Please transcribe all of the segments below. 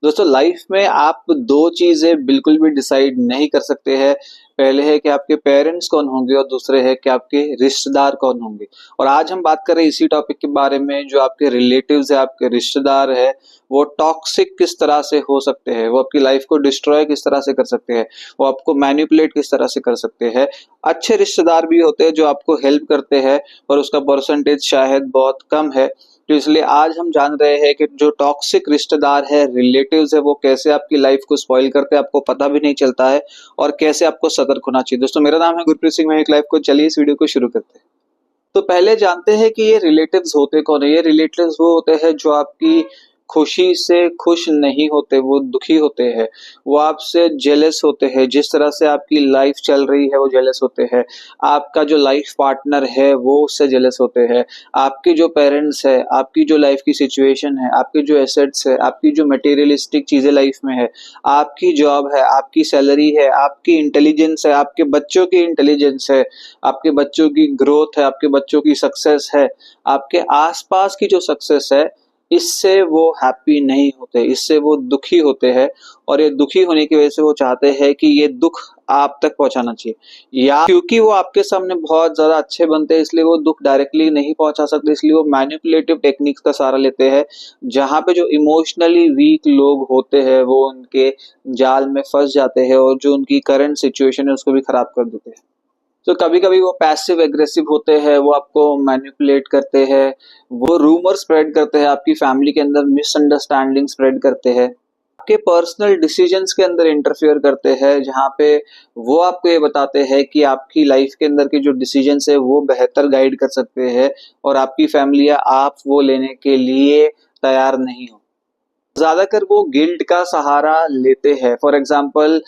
दोस्तों लाइफ में आप दो चीजें बिल्कुल भी डिसाइड नहीं कर सकते हैं। पहले है कि आपके पेरेंट्स कौन होंगे और दूसरे है कि आपके रिश्तेदार कौन होंगे। और आज हम बात कर रहे हैं इसी टॉपिक के बारे में, जो आपके रिलेटिव्स है, आपके रिश्तेदार है, वो टॉक्सिक किस तरह से हो सकते हैं, वो आपकी लाइफ को डिस्ट्रॉय किस तरह से कर सकते हैं, वो आपको मैनिपुलेट किस तरह से कर सकते हैं। अच्छे रिश्तेदार भी होते हैं जो आपको हेल्प करते हैं, पर उसका परसेंटेज शायद बहुत कम है। तो इसलिए आज हम जान रहे हैं कि जो टॉक्सिक रिश्तेदार है, रिलेटिव्स है, वो कैसे आपकी लाइफ को स्पॉइल करते हैं, आपको पता भी नहीं चलता है, और कैसे आपको सतर्क होना चाहिए। दोस्तों मेरा नाम है गुरप्रीत सिंह, मैं एक लाइफ को चलिए इस वीडियो को शुरू करते हैं। तो पहले जानते हैं कि ये रिलेटिव्स होते कौन है। ये रिलेटिव्स वो होते हैं जो आपकी खुशी से खुश नहीं होते, वो दुखी होते हैं, वो आपसे जेलस होते हैं। जिस तरह से आपकी लाइफ चल रही है वो जेलस होते हैं। आपका जो लाइफ पार्टनर है वो उससे जेलस होते हैं। आपके जो पेरेंट्स है, आपकी जो लाइफ की सिचुएशन है, आपके जो एसेट्स है, आपकी जो मटेरियलिस्टिक चीजें लाइफ में है, आपकी जॉब है, आपकी सैलरी है, आपकी इंटेलिजेंस है, आपके बच्चों की इंटेलिजेंस है, आपके बच्चों की ग्रोथ है, आपके बच्चों की सक्सेस है, आपके आसपास की जो सक्सेस है, इससे वो हैप्पी नहीं होते, इससे वो दुखी होते हैं। और ये दुखी होने की वजह से वो चाहते हैं कि ये दुख आप तक पहुंचाना चाहिए, या क्योंकि वो आपके सामने बहुत ज्यादा अच्छे बनते हैं इसलिए वो दुख डायरेक्टली नहीं पहुंचा सकते, इसलिए वो मैनिपुलेटिव टेक्निक्स का सहारा लेते हैं, जहां पे जो इमोशनली वीक लोग होते हैं वो उनके जाल में फंस जाते हैं और जो उनकी करंट सिचुएशन है उसको भी खराब कर देते हैं। तो कभी कभी वो पैसिव एग्रेसिव होते हैं, वो आपको मैनिपुलेट करते हैं, वो रूमर स्प्रेड करते हैं, आपकी फैमिली के अंदर मिसअंडरस्टैंडिंग स्प्रेड करते हैं, आपके पर्सनल डिसीजंस के अंदर इंटरफियर करते हैं, जहां पे वो आपको ये बताते हैं कि आपकी लाइफ के अंदर के जो डिसीजंस है वो बेहतर गाइड कर सकते हैं, और आपकी फैमिली या आप वो लेने के लिए तैयार नहीं हो। ज्यादातर वो गिल्ट का सहारा लेते हैं। फॉर एग्जाम्पल,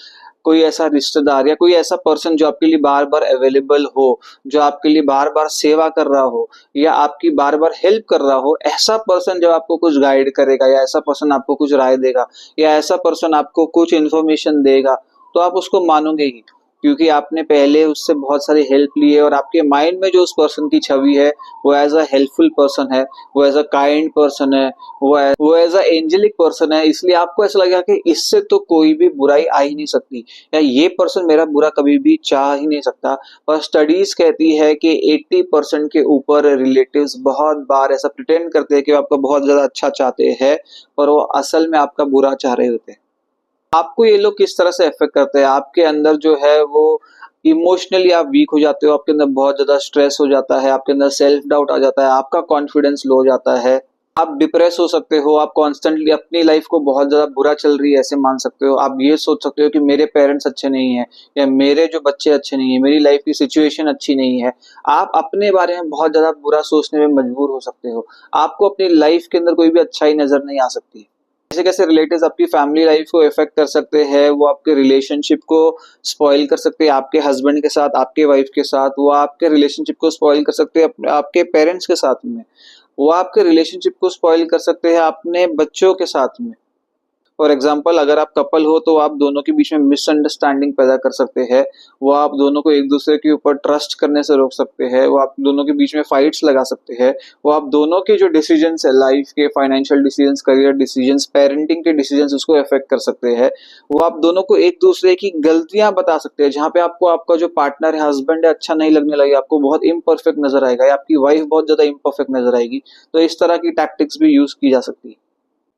कोई ऐसा रिश्तेदार या कोई ऐसा पर्सन जो आपके लिए बार बार अवेलेबल हो, जो आपके लिए बार बार सेवा कर रहा हो या आपकी बार बार हेल्प कर रहा हो, ऐसा पर्सन जब आपको कुछ गाइड करेगा या ऐसा पर्सन आपको कुछ राय देगा या ऐसा पर्सन आपको कुछ इन्फॉर्मेशन देगा, तो आप उसको मानोगे ही, क्योंकि आपने पहले उससे बहुत सारी हेल्प ली है और आपके माइंड में जो उस पर्सन की छवि है वो एज अ हेल्पफुल पर्सन है, वो एज अ काइंड पर्सन है, वो एज अ एंजेलिक पर्सन है। इसलिए आपको ऐसा लगेगा कि इससे तो कोई भी बुराई आ ही नहीं सकती, या ये पर्सन मेरा बुरा कभी भी चाह ही नहीं सकता। पर स्टडीज कहती है कि 80% के ऊपर रिलेटिव्स बहुत बार ऐसा प्रिटेंड करते हैं कि वो आपका बहुत ज्यादा अच्छा चाहते हैं, पर वो असल में आपका बुरा चाह रहे होते हैं। आपको ये लोग किस तरह से अफेक्ट करते हैं? आपके अंदर जो है वो इमोशनली आप वीक हो जाते हो, आपके अंदर बहुत ज्यादा स्ट्रेस हो जाता है, आपके अंदर सेल्फ डाउट आ जाता है, आपका कॉन्फिडेंस लो हो जाता है, आप डिप्रेस हो सकते हो, आप कॉन्स्टेंटली अपनी लाइफ को बहुत ज्यादा बुरा चल रही है ऐसे मान सकते हो, आप ये सोच सकते हो कि मेरे पेरेंट्स अच्छे नहीं है, या मेरे जो बच्चे अच्छे नहीं है, मेरी लाइफ की सिचुएशन अच्छी नहीं है। आप अपने बारे में बहुत ज्यादा बुरा सोचने में मजबूर हो सकते हो। आपको अपनी लाइफ के अंदर कोई भी अच्छाई नजर नहीं आ सकती। कैसे कैसे रिलेटिव्स आपकी फैमिली लाइफ को इफेक्ट कर सकते हैं, वो आपके रिलेशनशिप को स्पॉइल कर सकते हैं, आपके हस्बैंड के साथ, आपके वाइफ के साथ, वो आपके रिलेशनशिप को स्पॉइल कर सकते हैं आपके पेरेंट्स के साथ में, वो आपके रिलेशनशिप को स्पॉइल कर सकते हैं अपने बच्चों के साथ में। फॉर एग्जाम्पल, अगर आप कपल हो तो आप दोनों के बीच में मिसअंडरस्टैंडिंग पैदा कर सकते हैं, वो आप दोनों को एक दूसरे के ऊपर ट्रस्ट करने से रोक सकते हैं, वो आप दोनों के बीच में फाइट्स लगा सकते हैं, वो आप दोनों के जो डिसीजंस है, लाइफ के financial decisions, career decisions, parenting के डिसीजंस, उसको अफेक्ट कर सकते हैं। वो आप दोनों को एक दूसरे की गलतियां बता सकते हैं, जहां पे आपको आपका जो पार्टनर है, हस्बैंड है, अच्छा नहीं लगने लगे, आपको बहुत इम्परफेक्ट नजर आएगा, या आपकी वाइफ बहुत ज्यादा इम्परफेक्ट नजर आएगी। तो इस तरह की टैक्टिक्स भी यूज की जा सकती है।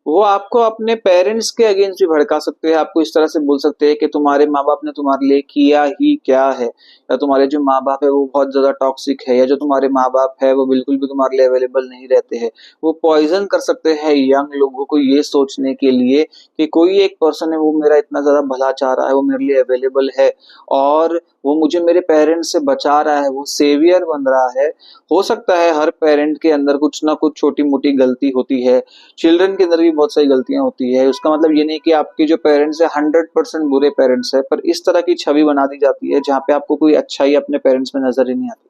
वो आपको अपने पेरेंट्स के अगेंस्ट भी भड़का सकते हैं, आपको इस तरह से बोल सकते हैं कि तुम्हारे माँ बाप ने तुम्हारे लिए किया ही क्या है, या तुम्हारे जो माँ बाप है वो बहुत ज्यादा टॉक्सिक है, या जो तुम्हारे माँ बाप है वो बिल्कुल भी तुम्हारे लिए अवेलेबल नहीं रहते हैं। वो पॉइजन कर सकते हैं यंग लोगों को ये सोचने के लिए कि कोई एक पर्सन है वो मेरा इतना ज्यादा भला चाह रहा है, वो मेरे लिए अवेलेबल है, और वो मुझे मेरे पेरेंट्स से बचा रहा है, वो सेवियर बन रहा है। हो सकता है हर पेरेंट के अंदर कुछ ना कुछ छोटी मोटी गलती होती है, चिल्ड्रन के अंदर भी बहुत सारी गलतियां होती है। उसका मतलब ये नहीं कि आपके जो पेरेंट्स है 100% बुरे पेरेंट्स है, पर इस तरह की छवि बना दी जाती है जहाँ पे आपको कोई अच्छाई अपने पेरेंट्स में नजर ही नहीं आती।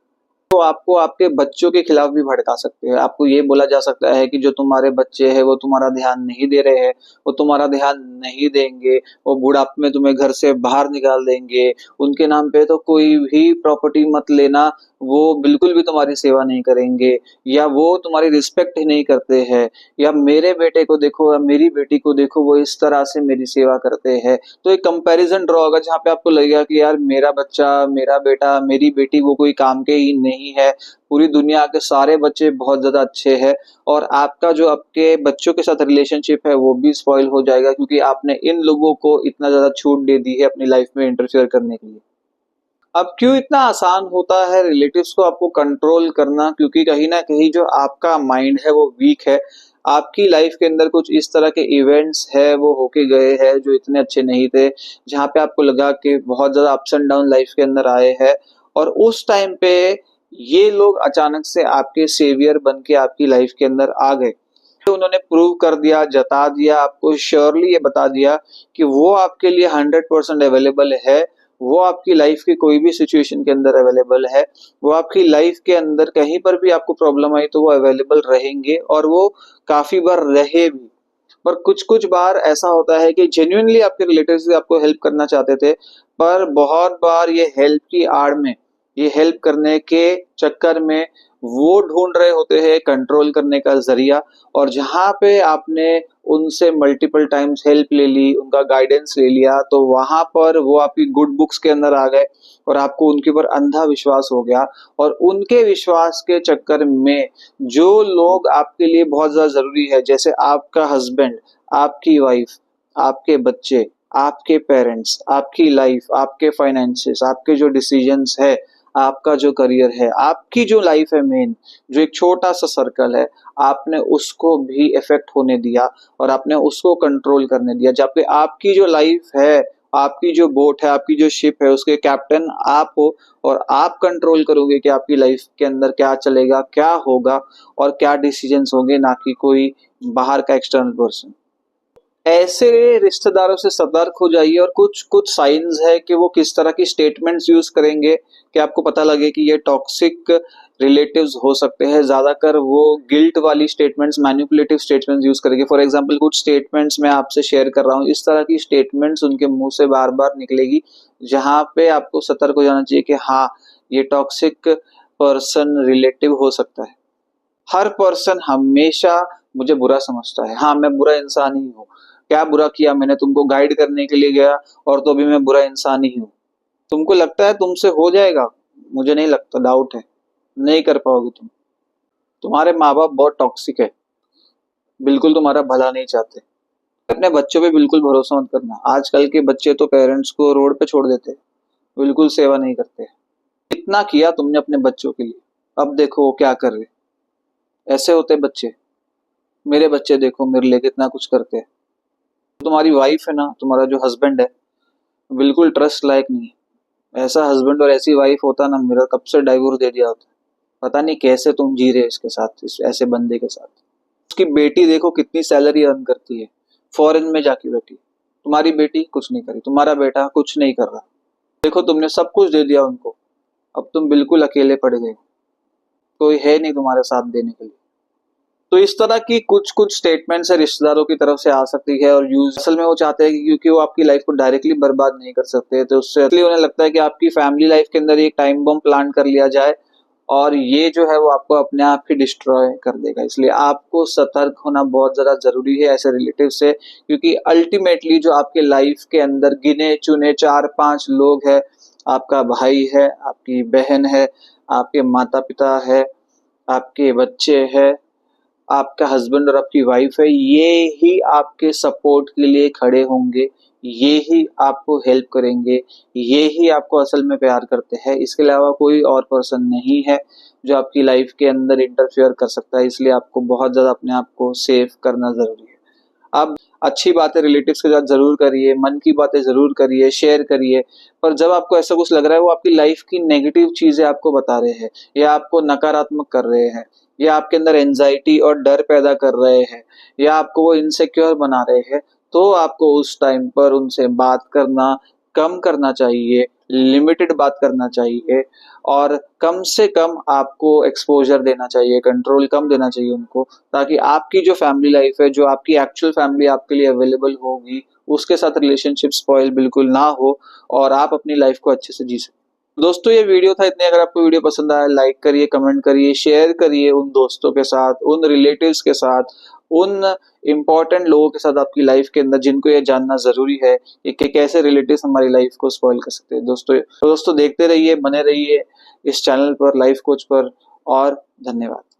तो आपको आपके बच्चों के खिलाफ भी भड़का सकते हैं। आपको ये बोला जा सकता है कि जो तुम्हारे बच्चे हैं वो तुम्हारा ध्यान नहीं दे रहे हैं, वो तुम्हारा ध्यान नहीं देंगे, वो बुढ़ापे में तुम्हें घर से बाहर निकाल देंगे, उनके नाम पे तो कोई भी प्रॉपर्टी मत लेना, वो बिल्कुल भी तुम्हारी सेवा नहीं करेंगे, या वो तुम्हारी रिस्पेक्ट ही नहीं करते हैं, या मेरे बेटे को देखो या मेरी बेटी को देखो वो इस तरह से मेरी सेवा करते हैं। तो एक कंपैरिजन ड्रॉ होगा जहाँ पे आपको लगेगा कि यार मेरा बच्चा, मेरा बेटा, मेरी बेटी वो कोई काम के ही नहीं है, पूरी दुनिया के सारे बच्चे बहुत ज्यादा अच्छे हैं, और आपका जो आपके बच्चों के साथ रिलेशनशिप है वो भी स्पॉइल हो जाएगा क्योंकि आपने इन लोगों को इतना ज्यादा छूट दे दी है अपनी लाइफ में इंटरफेयर करने के लिए। अब क्यों इतना आसान होता है रिलेटिव्स को आपको कंट्रोल करना? क्योंकि कहीं ना कहीं जो आपका माइंड है वो वीक है, आपकी लाइफ के अंदर कुछ इस तरह के इवेंट्स है वो होके गए हैं जो इतने अच्छे नहीं थे, जहाँ पे आपको लगा कि बहुत ज्यादा अप्स एंड डाउन लाइफ के अंदर आए हैं, और उस टाइम पे ये लोग अचानक से आपके सेवियर बन के आपकी लाइफ के अंदर आ गए। तो उन्होंने प्रूव कर दिया, जता दिया, आपको श्योरली ये बता दिया कि वो आपके लिए 100% अवेलेबल है, वो आपकी लाइफ की कोई भी सिचुएशन के अंदर अवेलेबल है, वो आपकी लाइफ के अंदर कहीं पर भी आपको प्रॉब्लम आई तो वो अवेलेबल रहेंगे, और वो काफी बार रहे भी। पर कुछ कुछ बार ऐसा होता है कि जेन्युइनली आपके रिलेटिव्स आपको हेल्प करना चाहते थे, पर बहुत बार ये हेल्प की आड़ में, ये हेल्प करने के चक्कर में वो ढूंढ रहे होते हैं कंट्रोल करने का जरिया, और जहां पे आपने उनसे मल्टीपल टाइम्स हेल्प ले ली, उनका गाइडेंस ले लिया, तो वहां पर वो आपकी गुड बुक्स के अंदर आ गए और आपको उनके ऊपर अंधा विश्वास हो गया, और उनके विश्वास के चक्कर में जो लोग आपके लिए बहुत ज्यादा जरूरी है, जैसे आपका हस्बैंड, आपकी वाइफ, आपके बच्चे, आपके पेरेंट्स, आपकी लाइफ, आपके फाइनेंसेस, आपके जो डिसीजंस है, आपका जो करियर है, आपकी जो लाइफ है मेन, जो एक छोटा सा सर्कल है, आपने उसको भी इफेक्ट होने दिया और आपने उसको कंट्रोल करने दिया। जबकि आपकी जो लाइफ है, आपकी जो बोट है, आपकी जो शिप है, उसके कैप्टन आप हो, और आप कंट्रोल करोगे कि आपकी लाइफ के अंदर क्या चलेगा, क्या होगा और क्या डिसीजंस होंगे, ना कि कोई बाहर का एक्सटर्नल पर्सन। ऐसे रिश्तेदारों से सतर्क हो जाइए, और कुछ कुछ साइंस है कि वो किस तरह की स्टेटमेंट्स यूज करेंगे कि आपको पता लगे कि ये टॉक्सिक रिलेटिव्स हो सकते हैं। ज्यादातर वो गिल्ट वाली स्टेटमेंट्स, मैनिपुलेटिव स्टेटमेंट्स यूज करेंगे। फॉर एग्जांपल कुछ स्टेटमेंट्स मैं आपसे शेयर कर रहा हूँ, इस तरह की स्टेटमेंट्स उनके मुंह से बार बार निकलेगी, जहां पे आपको सतर्क हो जाना चाहिए कि हाँ, ये टॉक्सिक पर्सन रिलेटिव हो सकता है। हर पर्सन हमेशा मुझे बुरा समझता है, हाँ मैं बुरा इंसान ही हूँ, क्या बुरा किया मैंने, तुमको गाइड करने के लिए गया और तो भी मैं बुरा इंसान ही हूँ। तुमको लगता है तुमसे हो जाएगा? मुझे नहीं लगता, डाउट है, नहीं कर पाओगे तुम। तुम्हारे माँ बाप बहुत टॉक्सिक है, बिल्कुल तुम्हारा भला नहीं चाहते। अपने बच्चों पे बिल्कुल भरोसा मत करना, आजकल के बच्चे तो पेरेंट्स को रोड पे छोड़ देते हैं, बिल्कुल सेवा नहीं करते। इतना किया तुमने अपने बच्चों के लिए, अब देखो वो क्या कर रहे। ऐसे होते बच्चे। मेरे बच्चे देखो मेरे लिए कितना कुछ करते हैं। तुम्हारी वाइफ है ना, तुम्हारा जो हस्बैंड है, बिल्कुल ट्रस्ट लायक नहीं है। ऐसा हस्बैंड और ऐसी वाइफ होता ना, मेरा कब से डाइवोर्स दे दिया होता। पता नहीं कैसे तुम जी रहे हो इसके साथ, इस ऐसे बंदे के साथ। उसकी बेटी देखो कितनी सैलरी अर्न करती है, फॉरेन में जाके बैठी। तुम्हारी बेटी कुछ नहीं करी, तुम्हारा बेटा कुछ नहीं कर रहा। देखो तुमने सब कुछ दे दिया उनको, अब तुम बिल्कुल अकेले पड़ गए, कोई है नहीं तुम्हारे साथ देने के लिए। तो इस तरह की कुछ कुछ स्टेटमेंट्स है रिश्तेदारों की तरफ से आ सकती है, और यूज असल में वो चाहते हैं कि क्योंकि वो आपकी लाइफ को डायरेक्टली बर्बाद नहीं कर सकते, तो उससे इसलिए उन्हें लगता है कि आपकी फैमिली लाइफ के अंदर एक टाइम बम प्लान कर लिया जाए, और ये जो है वो आपको अपने आप ही डिस्ट्रॉय कर देगा। इसलिए आपको सतर्क होना बहुत ज्यादा जरूरी है ऐसे रिलेटिव से, क्योंकि अल्टीमेटली जो आपके लाइफ के अंदर गिने चुने 4-5 लोग हैं, आपका भाई है, आपकी बहन है, आपके माता पिता है, आपके बच्चे हैं, आपका हस्बैंड और आपकी वाइफ है, ये ही आपके सपोर्ट के लिए खड़े होंगे, ये ही आपको हेल्प करेंगे, ये ही आपको असल में प्यार करते हैं। इसके अलावा कोई और पर्सन नहीं है जो आपकी लाइफ के अंदर इंटरफेयर कर सकता है। इसलिए आपको बहुत ज्यादा अपने आप को सेव करना जरूरी है। अब अच्छी बातें रिलेटिव्स के साथ जरूर करिए, मन की बातें जरूर करिए, शेयर करिए, पर जब आपको ऐसा कुछ लग रहा है वो आपकी लाइफ की नेगेटिव चीजें आपको बता रहे हैं, या आपको नकारात्मक कर रहे हैं, या आपके अंदर एंजाइटी और डर पैदा कर रहे हैं, या आपको वो इनसिक्योर बना रहे हैं, तो आपको उस टाइम पर उनसे बात करना कम करना चाहिए, लिमिटेड बात करना चाहिए और कम से कम आपको एक्सपोजर देना चाहिए, कंट्रोल कम देना चाहिए उनको, ताकि आपकी जो फैमिली लाइफ है, जो आपकी एक्चुअल फैमिली आपके लिए अवेलेबल होगी, उसके साथ रिलेशनशिप स्पॉइल बिल्कुल ना हो और आप अपनी लाइफ को अच्छे से जी सकें। दोस्तों ये वीडियो था इतने। अगर आपको वीडियो पसंद आया लाइक करिए, कमेंट करिए, शेयर करिए उन दोस्तों के साथ, उन रिलेटिव्स के साथ, उन इम्पोर्टेंट लोगों के साथ आपकी लाइफ के अंदर जिनको ये जानना जरूरी है कि कैसे रिलेटिव्स हमारी लाइफ को स्पॉइल कर सकते हैं। दोस्तों देखते रहिए, बने रहिए इस चैनल पर, लाइफ कोच पर। और धन्यवाद।